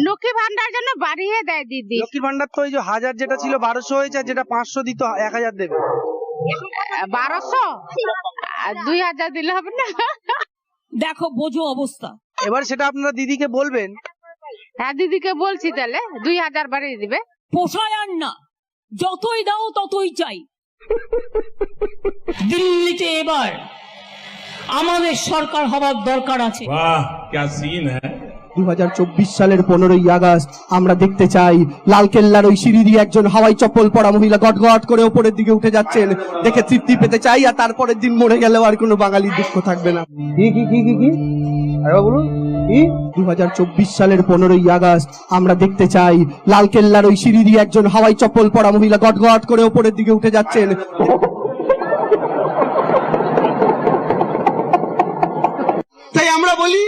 লক্ষ্মী ভান্ডার জন্য বাড়িয়ে দেয় দিদি। লক্ষ্মীর ভান্ডার তো এই যে 1000 যেটা ছিল 1200 হয়েছে, আর যেটা 500 দিত 1000 দেবে। 1200 আর 2000 দিলে হবে না? দেখো বোঝো অবস্থা। এবার সেটা আপনারা দিদিকে বলবেন। হ্যাঁ দিদিকে বলছি, তাহলে 2000 বাড়িয়ে দিবে। পোষায় আর না, যতই দাও ততই চাই। দিল্লিতে এবার আমাদের সরকার হবার দরকার আছে। वाह क्या सीन है। 2024 সালের 15ই আগস্ট আমরা দেখতে চাই লালকেল্লার ওই সিঁড়ি দিয়ে একজন হাওয়াই চপ্পল পরা মহিলা গট গট করে উপরের দিকে উঠে যাচ্ছেন, দেখে তৃপ্তি পেতে চাই। আর তারপরের দিন মরে গেলেও আর কোনো বাঙালির দুঃখ থাকবে না। কি আরে বলুন কি 2024 সালের 15ই আগস্ট আমরা দেখতে চাই লালকেল্লার ওই সিঁড়ি দিয়ে একজন হাওয়াই চপ্পল পরা মহিলা গট গট করে উপরের দিকে উঠে যাচ্ছেন। তাই আমরা বলি,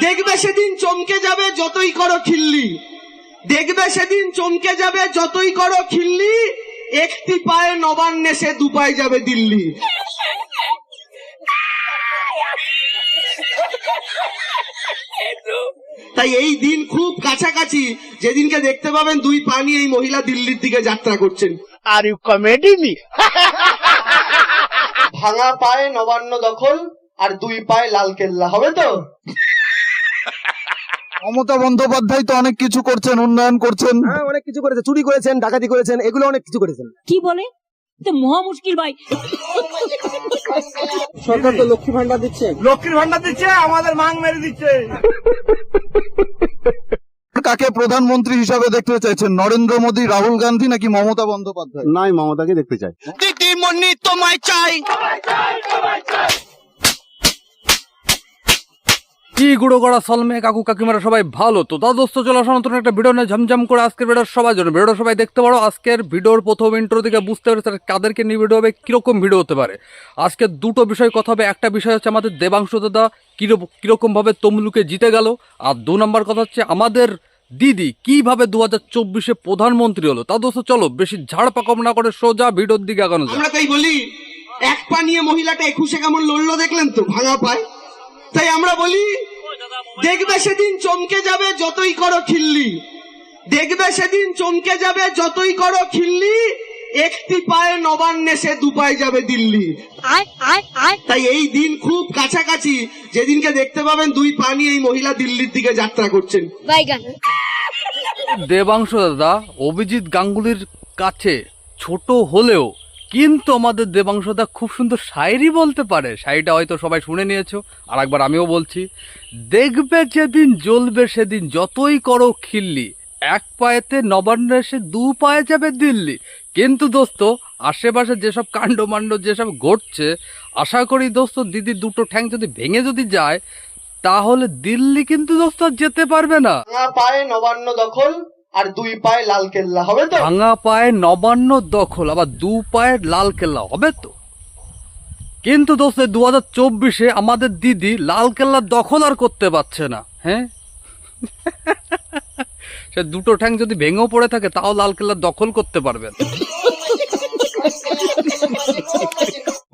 দেখবে সেদিন চমকে যাবে যতই করো খিল্লি, দেখবে সেদিন চমকে যাবে যতই করো খিল্লি, একটি পায়ে নবান্নে সে দু পায়ে যাবে দিল্লি। তাই এই দিন খুব কাছাকাছি, যেদিনকে দেখতে পাবেন দুই পা নিয়ে এই মহিলা দিল্লির দিকে যাত্রা করছেন। Are you comedy me? ভাঙা পায়ে নবান্ন দখল আর দুই পায়ে লালকেল্লা, হবে তো? মমতা বন্দ্যোপাধ্যায় তো অনেক কিছু করছেন, উন্নয়ন করছেন। হ্যাঁ অনেক কিছু করেছে, চুরি করেছেন, ডাকাতি করেছেন, এগুলো অনেক কিছু করেছেন। কি বলে? তো মহা মুশকিল ভাই। সরকার তো লক্ষ্মী ভান্ডার দিচ্ছে, লক্ষ্মীর ভান্ডার দিচ্ছে, আমাদের মাং মেরে দিচ্ছে। কাকে প্রধানমন্ত্রী হিসাবে দেখতে চাইছেন, নরেন্দ্র মোদী, রাহুল গান্ধী নাকি মমতা বন্দ্যোপাধ্যায়? নাই মমতাকে দেখতে চাই। দিদিমণি তোমায় চাই। কি গুঁড়ো করা সলমে কাকু কাকিমারা সবাই ভালো তো? তা দোস্ত চলে আসা নতুন একটা ভিডিও নিয়ে ঝমঝম করে আজকের ভিডিওর সবার জন্য। ভিডিওটা সবাই দেখতে পারো। আজকের ভিডিওর প্রথম ইন্ট্রো থেকে বুঝতে পারে কাদেরকে নিয়ে ভিডিও হবে, কিরকম ভিডিও হতে পারে। আজকে দুটো বিষয় কথা হবে। একটা বিষয় হচ্ছে আমাদের দেবাংশু দাদা কিরকম ভাবে তমলুকে জিতে গেল, আর 2 নম্বর কথা হচ্ছে আমাদের দিদি কিভাবে 2024-এ প্রধানমন্ত্রী হলো। তা দোস্ত চলো বেশি ঝাড় পাকম না করে সোজা ভিডিওর দিকে আগানো যায়। আমরা তাই বলি, এক পা নিয়ে মহিলাটা 21-এ কেমন লড়লো দেখলেন তো, ভাঙা পায়। তাই আমরা বলি, দেখবে সেদিন চমকে যাবে যতই করো খিল্লি, দেখবে সেদিন চমকে যাবে যতই করো খিল্লি, একটি পায়ে নবান্নে সে দু পায়ে যাবে দিল্লি। তাই এই দিন খুব কাছাকাছি, যেদিনকে দেখতে পাবেন দুই পা নিয়ে এই মহিলা দিল্লির দিকে যাত্রা করছেন। দেবাংশু দাদা অভিজিৎ গাঙ্গুলির কাছে ছোট হলেও কিন্তু আমাদের দেবাংশু দাদা খুব সুন্দর শায়রি বলতে পারে। শায়রিটা হয়তো সবাই শুনে নিয়েছো, আর একবার আমিও বলছি, দেখবে যেদিন জ্বলবে সেদিন যতই করো খিল্লি, এক পায়েতে নবান্নে এসে দু পায়ে যাবে দিল্লি। কিন্তু দোস্ত আশেপাশে যেসব কাণ্ডমাণ্ড যেসব ঘটছে, আশা করি দোস্ত দিদির দুটো ঠ্যাং যদি ভেঙে যদি যায় তাহলে দিল্লি কিন্তু দোস্ত যেতে পারবে না। ভাঙা পায়ে নবান্ন দখল আর দুই পায়ে লালকেল্লা, হবে তো? ভাঙা পায়ে নবান্ন দখল আবার দু পায়ে লালকেল্লা, হবে তো? কিন্তু দোস্ত 2024-এ আমাদের দিদি লালকেল্লার দখল আর করতে পারছে না। হ্যাঁ, সে দুটো ঠ্যাং যদি ভেঙেও পড়ে থাকে তাও লালকেল্লার দখল করতে পারবে না।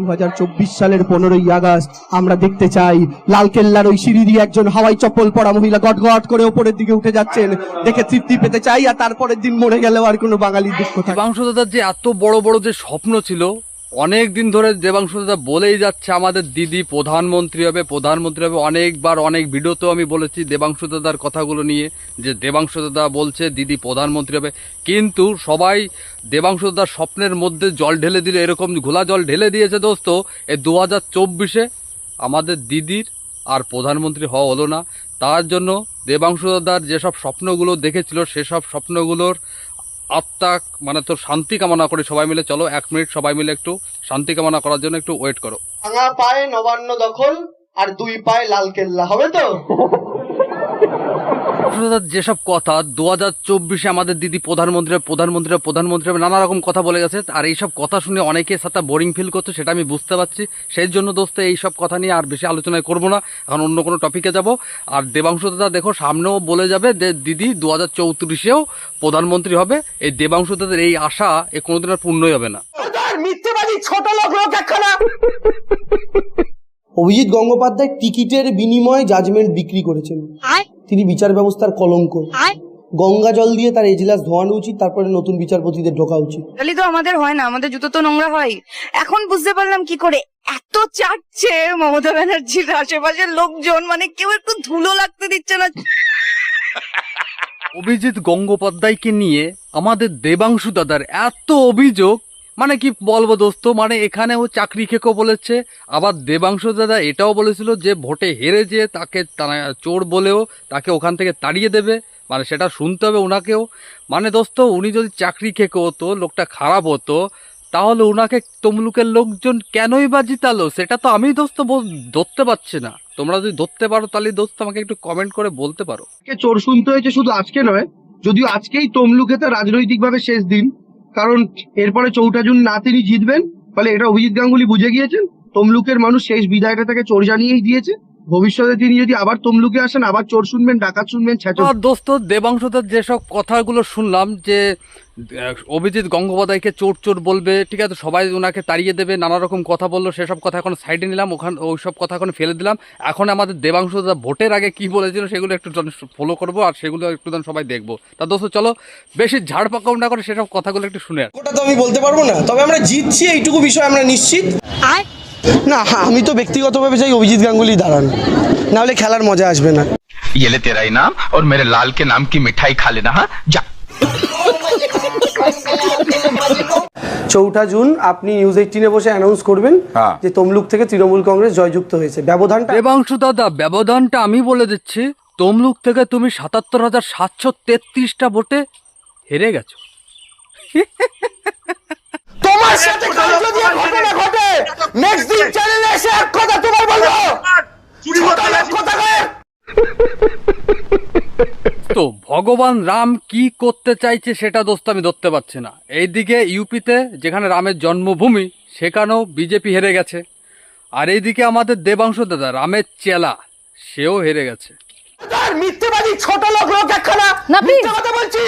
2024 সালের 15ই আগস্ট আমরা দেখতে চাই লালকেল্লার ওই সিঁড়ি দিয়ে একজন হাওয়াই চপ্পল পরা মহিলা গট গট করে উপরের দিকে উঠে যাচ্ছেন, দেখে তৃপ্তি পেতে চাই। আর তারপরের দিন মরে গেলেও আর কোনো বাঙালির দুঃখ থাকবে না। দেবাংশু দাদার যে এত বড় বড় যে স্বপ্ন ছিল, অনেক দিন ধরে দেবাংশু দাদা বলেই যাচ্ছে আমাদের দিদি প্রধানমন্ত্রী হবে, প্রধানমন্ত্রী হবে। অনেকবার অনেক ভিডিওতেও আমি বলেছি দেবাংশু দাদার কথাগুলো নিয়ে, যে দেবাংশু দাদা বলছে দিদি প্রধানমন্ত্রী হবে। কিন্তু সবাই দেবাংশু দাদার স্বপ্নের মধ্যে জল ঢেলে দিলে, এরকম ঘোলা জল ঢেলে দিয়েছে দোস্ত। এই 2024-এ আমাদের দিদির আর প্রধানমন্ত্রী হওয়া হলো না। তার জন্য দেবাংশু দাদার যেসব স্বপ্নগুলো দেখেছিল সেসব স্বপ্নগুলোর আত্মা মানে তোর শান্তি কামনা করে সবাই মিলে। চলো 1 মিনিট সবাই মিলে একটু শান্তি কামনা করার জন্য একটু ওয়েট করো। ভাঙা পায়ে নবান্ন দখল আর দুই পায়ে লালকেল্লা, হবে তো? যেসব কথা 2024-এ আমাদের দিদি প্রধানমন্ত্রী নানা রকম কথা বলে গেছে, আর এইসব কথা শুনে অনেকের সাথে বোরিং ফিল করছে, সেটা আমি বুঝতে পারছি। সেই জন্য দোস্ত এইসব কথা নিয়ে আর বেশি আলোচনা করবো না, এখন অন্য কোনো টপিকে যাব। আর দেবাংশু দাদা দেখো সামনেও বলে যাবে যে দিদি 2034-এও প্রধানমন্ত্রী হবে। এই দেবাংশু দাদার এই আশা কোনোদিন আর পূর্ণই হবে না। মিথ্যেবাদী ছোট লোক লোক একখানা। অভিজিৎ গঙ্গোপাধ্যায় টিকিটের বিনিময়ে জাজমেন্ট বিক্রি করেছেন। তিনি বিচার ব্যবস্থার কলঙ্ক। গঙ্গা জল দিয়ে তার এজলাস ধোয়ানো উচিত, তারপরে নতুন বিচারপতিদের ঢোকা উচিত। তাহলে তো আমাদের হয় না, আমাদের জুতো তো নোংরা হয়। এখন বুঝতে পারলাম কি করে এত চাটছে মমতা ব্যানার্জির আশেপাশের লোকজন, মানে কেউ একটু ধুলো লাগতে দিচ্ছে না। অভিজিৎ গঙ্গোপাধ্যায়কে নিয়ে আমাদের দেবাংশু দাদার এত অভিযোগ, মানে কি বলবো দোস্ত, মানে এখানে ও চাকরি খেকো বলেছে, আবার দেবাংশু দাদা এটাও বলেছিল যে ভোটে হেরে যে তাকে চোর বলেও তাকে ওখান থেকে তাড়িয়ে দেবে, মানে সেটা শুনতে হবে ওনাকেও। মানে দোস্ত, উনি যদি চাকরি খেকো হতো, লোকটা খারাপ হতো, তাহলে ওনাকে তমলুকের লোকজন কেনই বা জিতালো, সেটা তো আমি দোস্ত ধরতে পারছি না। তোমরা যদি ধরতে পারো তাহলে দোস্ত আমাকে একটু কমেন্ট করে বলতে পারো। চোর শুনতে হয়েছে শুধু আজকে নয়, যদিও আজকেই তমলুকে তার রাজনৈতিকভাবে শেষ দিন, কারণ এরপরে 4 জুন না তিনি জিতবেন, ফলে এটা অভিজিৎ গাঙ্গুলি বুঝে গিয়েছেন। তমলুকের মানুষ শেষ বিদায়টা তাকে চোর জানিয়েই দিয়েছে। ভবিষ্যতে তিনি যদি আবার তমলুকে আসেন, আবার চোর শুনবেন, ডাকাত শুনবেন, আর দোস্ত দেবাংশুদার যেসব কথাগুলো শুনলাম যে অভিজিৎ গঙ্গোপাধ্যায়কে চোর চোর বলবে, ঠিক আছে, সবাই ওনাকে তাড়িয়ে দেবে, নানা রকম কথা বললো, সেসব কথা এখন সাইডে নিলাম, ওইসব কথা এখন ফেলে দিলাম। এখন আমাদের দেবাংশুদা ভোটের আগে কি বলেছিল সেগুলো একটু ফলো করবো, আর সেগুলো একটু সবাই দেখবো। তা দোস্ত চলো, বেশি ঝাড় পাকাও না করে সেসব কথাগুলো একটু শুনে। ওটা তো আমি বলতে পারবো না, তবে আমরা জিতছি এইটুকু বিষয় আমরা নিশ্চিত। না, আমি তো ব্যক্তিগতভাবে চাই অভিজিৎ গাঙ্গুলি দাঁড়ান, না হলে খেলার মজা আসবে না। ये ले तेरा इनाम और मेरे लाल के नाम की मिठाई खा लेना। हाँ जा। 4 জুন আপনি নিউজ 18-এ বসে অ্যানাউন্স করবেন যে তমলুক থেকে তৃণমূল কংগ্রেস জয়যুক্ত হয়েছে। ব্যবধানটা দেবাংশু দাদা, ব্যবধানটা আমি বলে দিচ্ছি, তমলুক থেকে তুমি 77,733টা ভোটে হেরে গেছো। তোমার সাথে কাল যদি ঘটনা ঘটে, নেক্সট দিন চ্যানেলে এসে এক কথা তোমার বলবো, তো ভগবান রাম কি করতে চাইছে সেটা দোস্ত আমি ধরতে পারছি না। এইদিকে ইউপিতে যেখানে রামের জন্মভূমি, সেখানেও বিজেপি হেরে গেছে, আর এইদিকে আমাদের দেবাংশু দাদা রামের চেলা, সেও হেরে গেছে। মিথ্যেবাদী ছোট লোক একখানা, মিথ্যে কথা বলছি।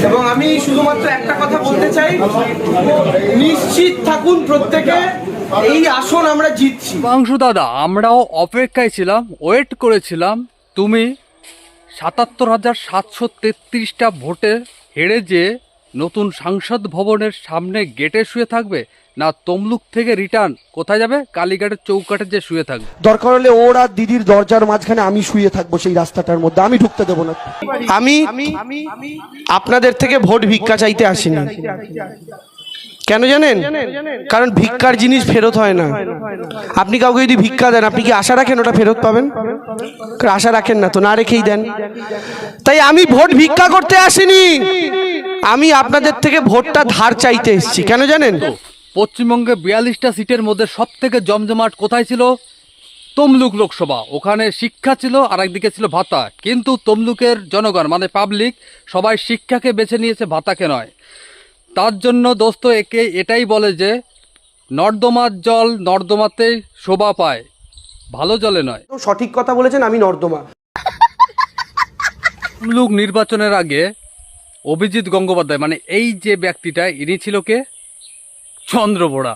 এবং আমি শুধুমাত্র একটা কথা বলতে চাই, নিশ্চিত থাকুন প্রত্যেকে, এই আসন আমরা জিতছি। দেবাংশু দাদা, আমরাও অপেক্ষায় ছিলাম, ওয়েট করেছিলাম, তুমি 77,733টা ভোটে হেরে যে নতুন সংসদ ভবনের সামনে গেটে শুয়ে থাকবে, না তমলুক থেকে রিটার্ন কোথায় যাবে, কালীঘাটের চৌকাঠে যে শুয়ে থাকবে। দরকার হলে ওর আর দিদির দরজার মাঝখানে আমি শুয়ে থাকবো, সেই রাস্তাটার মধ্যে আমি ঢুকতে দেবো না। আমি আপনাদের থেকে ভোট ভিক্ষা চাইতে আসিনি। কেন জানেন? কারণ ভিক্ষার জিনিস ফেরত হয় না। আপনি কাউকে যদি ভিক্ষা দেন, আপনি কি আশা রাখেন ওটা ফেরত পাবেন? আশা রাখেন না তো, না রেখেই দেন। তাই আমি ভোট ভিক্ষা করতে আসিনি, আমি আপনাদের থেকে ভোটটা ধার চাইতে এসেছি। কেন জানেন? পশ্চিমবঙ্গে 42টা সিটের মধ্যে সব থেকে জমজমাট কোথায় ছিল? তমলুক লোকসভা। ওখানে শিক্ষা ছিল, আর একদিকে ছিল ভাতা। কিন্তু তমলুকের জনগণ মানে পাবলিক সবাই শিক্ষাকে বেছে নিয়েছে, ভাতাকে নয়। তার জন্য দোস্ত এটাই বলে যে নর্দমার জল নর্দমাতেই শোভা পায়, ভালো জলে নয়। সঠিক কথা বলেছেন, আমি নর্দমা। তমলুক নির্বাচনের আগে অভিজিৎ গঙ্গোপাধ্যায় মানে এই যে ব্যক্তিটা, ইনি ছিল কে? চন্দ্রবোড়া।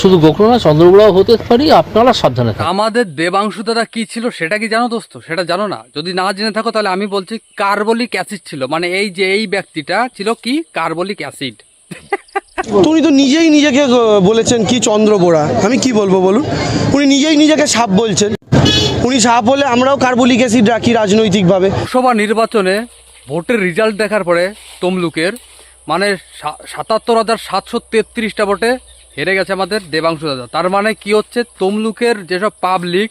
শুধু গোকুল না, চন্দ্রবোড়াও হতে পারি, আপনারা সাবধানে থাকুন। আমাদের দেবাংশু দাদা কি ছিল সেটা কি জানো দোস্ত? সেটা জানো না? যদি না জেনে থাকো তাহলে আমি বলছি, কার্বলিক অ্যাসিড ছিল। মানে এই যে এই ব্যক্তিটা ছিল কি? Carbolic acid. উনি তো নিজেই নিজেকে বলেছেন কি চন্দ্রবোড়া, আমি কি বলবো বলুন? উনি নিজেই নিজেকে সাপ বলছেন। উনি সাপ হলে আমরাও কার্বলিক অ্যাসিড রাখি রাজনৈতিকভাবে। লোকসভা নির্বাচনে ভোটের রেজাল্ট দেখার পরে তমলুকের মানে 77,733টা ভোটে হেরে গেছে আমাদের দেবাংশু দাদা। তার মানে কি হচ্ছে? তমলুকের যেসব পাবলিক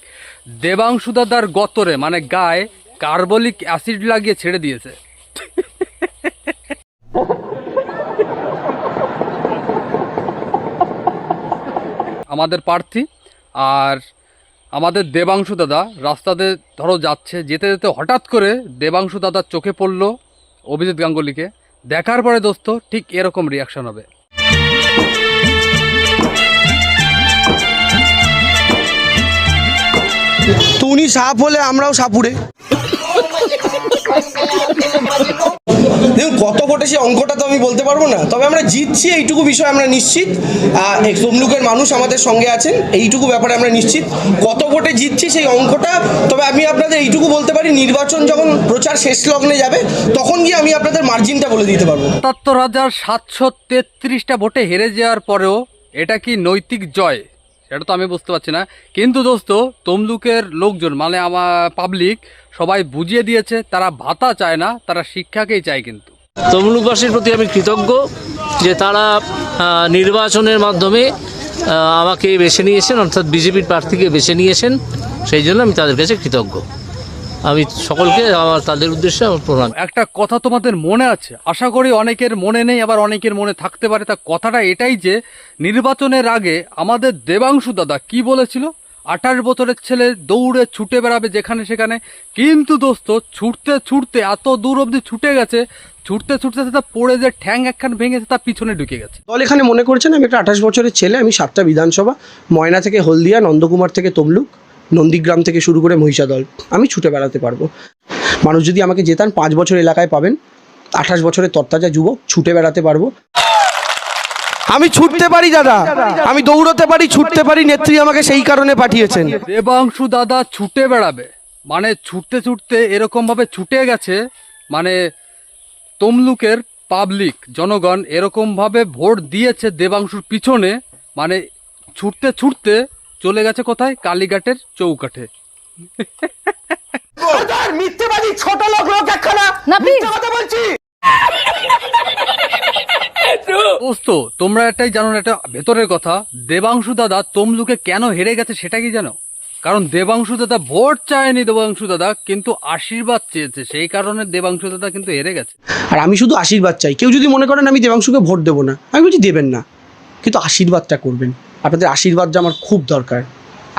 দেবাংশু দাদার গতরে মানে গায়ে কার্বলিক অ্যাসিড লাগিয়ে ছেড়ে দিয়েছে। আমাদের প্রার্থী আর আমাদের দেবাংশু দাদা রাস্তাতে ধরো যাচ্ছে, যেতে যেতে হঠাৎ করে দেবাংশু দাদার চোখে পড়লো অভিজিৎ গাঙ্গুলিকে। দেখার পরে দোস্ত ঠিক এরকম রিয়াকশন হবে। তো উনি সাপ হলে আমরাও সাপুড়ে। দেখুন কত ভোটে সেই অঙ্কটা তো আমি বলতে পারবো না, তবে আমরা জিতছি এইটুকু বিষয় আমরা নিশ্চিত। তমলুকের মানুষ আমাদের সঙ্গে আছেন এইটুকু ব্যাপারে আমরা নিশ্চিত। কত ভোটে জিতছি সেই অঙ্কটা, তবে আমি আপনাদের এইটুকু বলতে পারি, নির্বাচন যখন প্রচার শেষ লগ্নে যাবে তখন গিয়ে আমি আপনাদের মার্জিনটা বলে দিতে পারবো। ৭৭,৭33টা ভোটে হেরে যাওয়ার পরেও এটা কি নৈতিক জয়, সেটা তো আমি বুঝতে পারছি না। কিন্তু দোস্ত, তমলুকের লোকজন মানে আমার পাবলিক সবাই বুঝিয়ে দিয়েছে তারা ভাতা চায় না, তারা শিক্ষাকেই চায়। কিন্তু তমলুকবাসীর প্রতি আমি কৃতজ্ঞ যে তারা নির্বাচনের মাধ্যমে আমাকে বেছে নিয়েছেন, অর্থাৎ বিজেপির প্রার্থীকে বেছে নিয়েছেন। সেই জন্য আমি তাদের কাছে কৃতজ্ঞ। আমি সকলকে তাদের উদ্দেশ্যে আমার প্রণাম। একটা কথা তোমাদের মনে আছে, আশা করি অনেকের মনে নেই, আবার অনেকের মনে থাকতে পারে। তা কথাটা এটাই যে নির্বাচনের আগে আমাদের দেবাংশু দাদা কি বলেছিল, 28 বছরের ছেলে দৌড়ে ছুটে বেড়াবে যেখানে সেখানে। কিন্তু দোস্ত, ছুটতে ছুটতে এত দূর অবধি ছুটে গেছে, ছুটতে ছুটতে তা পড়ে যে ঠ্যাং একখান ভেঙেছে, তার পিছনে ঢুকে গেছে। দল এখানে মনে করছেন আমি একটা 28 বছরের ছেলে, আমি 7টা বিধানসভা, ময়না থেকে হলদিয়া, নন্দকুমার থেকে তমলুক, নন্দীগ্রাম থেকে শুরু করে মহিষাদল, আমি ছুটে বেড়াতে পারবো। মানুষ যদি আমাকে জেতান 5 বছর এলাকায় পাবেন, 28 বছরের তরতাজা যুবক, ছুটে বেড়াতে পারবো। আমি ছুটতে পারি দাদা, আমি দৌড়তে পারি, ছুটতে পারি, নেত্রী আমাকে সেই কারণে পাঠিয়েছেন। দেবাংশু দাদা ছুটে বেড়াবে মানে ছুটতে ছুটতে এরকম ভাবে ছুটে গেছে, মানে তমলুকের পাবলিক জনগণ এরকম ভাবে ভোট দিয়েছে দেবাংশুর পিছনে, মানে ছুটতে ছুটতে চলে গেছে কোথায়, কালীঘাটের চৌকাঠে। মিথ্যেবাদী ছোট লোক একখানা, কথা বলছি। দোস্ত, তোমরা এটাই জানো না, এটা ভেতরের কথা, দেবাংশু দাদা তমলুকে কেন হেরে গেছে সেটা কি জানো? কারণ দেবাংশু দাদা ভোট চায়নি, দেবাংশু দাদা কিন্তু আশীর্বাদ চেয়েছে, সেই কারণে দেবাংশু দাদা কিন্তু হেরে গেছে। আর আমি শুধু আশীর্বাদ চাই। কেউ যদি মনে করেন আমি দেবাংশুকে ভোট দেবো না, আমি বলছি দেবেন না, কিন্তু আশীর্বাদটা করবেন। আপনাদের আশীর্বাদটা আমার খুব দরকার,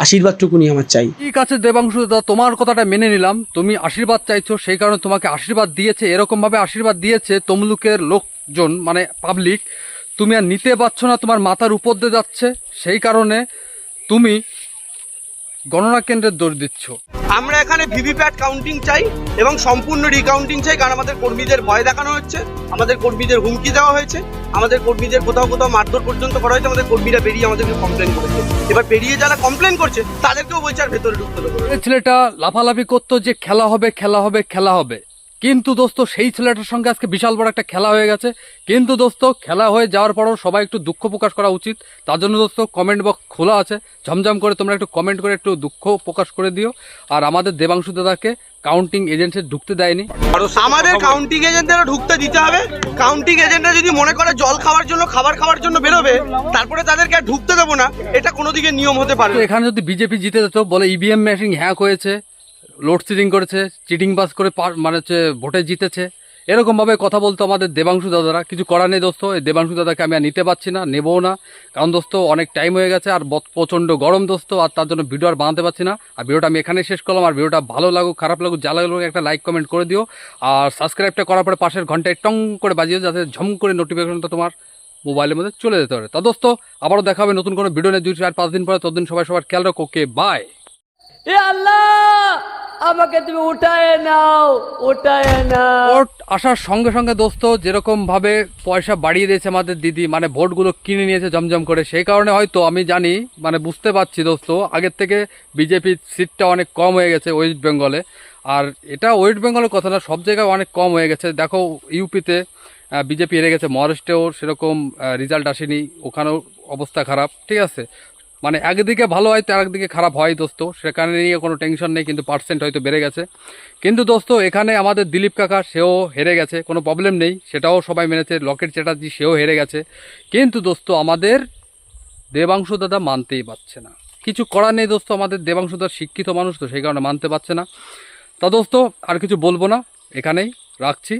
আশীর্বাদটুকুনি আমার চাই। ঠিক আছে দেবাংশু দাদা, তোমার কথাটা মেনে নিলাম, তুমি আশীর্বাদ চাইছো, সেই কারণে তোমাকে আশীর্বাদ দিয়েছে। এরকম ভাবে আশীর্বাদ দিয়েছে তমলুকের লোকজন মানে পাবলিক, তুমি আর নিতে পারছো না, তোমার মাথার উপর দিয়ে যাচ্ছে, সেই কারণে তুমি গণনা কেন্দ্রের দৌড় দিচ্ছ। আমরা এখানে ভিভিপ্যাট কাউন্টিং চাই এবং সম্পূর্ণ রিকাউন্টিং চাই, কারণ আমাদের কর্মীদের ভয় দেখানো হচ্ছে, আমাদের কর্মীদের হুমকি দেওয়া হয়েছে, আমাদের কর্মীদের কোথাও কোথাও মারধর পর্যন্ত করা হয়েছে। আমাদের কর্মীরা বেরিয়ে আমাদেরকে কমপ্লেন করেছে, এবার বেরিয়ে যারা কমপ্লেন করছে তাদেরকেও বলছে আর ভেতরে ঢুকতে দেবো। এই ছেলেটা লাফালাফি করতো যে খেলা হবে খেলা হবে খেলা হবে, কিন্তু দোস্ত সেই ছেলেটার সঙ্গে আজকে বিশাল বড় একটা খেলা হয়ে গেছে। কিন্তু দোস্ত, খেলা হয়ে যাওয়ার পরও সবাই একটু দুঃখ প্রকাশ করা উচিত। তার জন্য দোস্ত কমেন্ট বক্স খোলা আছে, ঝমঝম করে তোমরা একটু কমেন্ট করে একটু দুঃখ প্রকাশ করে দিও। আর আমাদের দেবাংশু দাদাকে কাউন্টিং এজেন্টে ঢুকতে দেয়নি, আমাদের কাউন্টিং এজেন্টরা ঢুকতে দিতে হবে। কাউন্টিং এজেন্টরা যদি মনে করে জল খাওয়ার জন্য খাবার খাওয়ার জন্য বেরোবে, তারপরে তাদেরকে আর ঢুকতে দেবো না, এটা কোনো দিকে নিয়ম হতে পারে। এখানে যদি বিজেপি জিতে যেত, বলে ইভিএম মেশিন হ্যাক হয়েছে, লোডশেডিং করেছে, চিটিং বাস করে মানে হচ্ছে ভোটে জিতেছে, এরকম ভাবে কথা বলতো আমাদের দেবাংশু দাদারা। কিছু করার নেই দোস্ত, এই দেবাংশু দাদাকে আমি আর নিতে পারছি না, নেবও না, কারণ দোস্ত অনেক টাইম হয়ে গেছে আর প্রচণ্ড গরম দোস্ত, আর তার জন্য ভিডিও আর বানাতে পারছি না। আর ভিডিওটা আমি এখানে শেষ করলাম। আর ভিডিওটা ভালো লাগুক খারাপ লাগুক যা লাগুক একটা লাইক কমেন্ট করে দিও, আর সাবস্ক্রাইবটা করার পরে পাশের ঘন্টায় টং করে বাজিয়ে, যাতে ঝম করে নোটিফিকেশনটা তোমার মোবাইলের মধ্যে চলে যেতে পারে। তা দোস্ত, আবারও দেখা হবে নতুন কোনো ভিডিও নিয়ে 2-4-5 দিন পরে। ততদিন সবাই সবার খেয়াল রাখো। ওকে, বাই। এ আল্লাহ, আমাকে তুমি উঠায় নাও, উঠায় নাও। ভোট আসার সঙ্গে সঙ্গে দোস্ত যেরকম ভাবে পয়সা বাড়িয়ে দিয়েছে আমাদের দিদি, মানে ভোটগুলো কিনে নিয়েছে জমজম করে, সেই কারণে হয়তো আমি জানি, মানে বুঝতে পারছি দোস্ত, আগের থেকে বিজেপির সিটটা অনেক কম হয়ে গেছে ওয়েস্ট বেঙ্গলে। আর এটা ওয়েস্ট বেঙ্গলের কথা না, সব জায়গায় অনেক কম হয়ে গেছে। দেখো ইউপিতে বিজেপি হেরে গেছে, মহারাষ্ট্রেও সেরকম রেজাল্ট আসেনি, ওখানেও অবস্থা খারাপ। ঠিক আছে, মানে একদিকে ভালো হয় তো আরেকদিকে খারাপ হয় দোস্ত, সেখানে নিয়ে কোনো টেনশন নেই, কিন্তু পার্সেন্ট হয়তো বেড়ে গেছে। কিন্তু দোস্ত এখানে আমাদের দিলীপ কাকা, সেও হেরে গেছে, কোনো প্রবলেম নেই, সেটাও সবাই মেনেছে। লকেট চ্যাটার্জি, সেও হেরে গেছে। কিন্তু দোস্ত আমাদের দেবাংশু দাদা মানতেই পারছে না, কিছু করার নেই দোস্ত, আমাদের দেবাংশু দাদা শিক্ষিত মানুষ তো, সেই কারণে মানতে পারছে না। তা দোস্ত আর কিছু বলবো না, এখানেই রাখছি।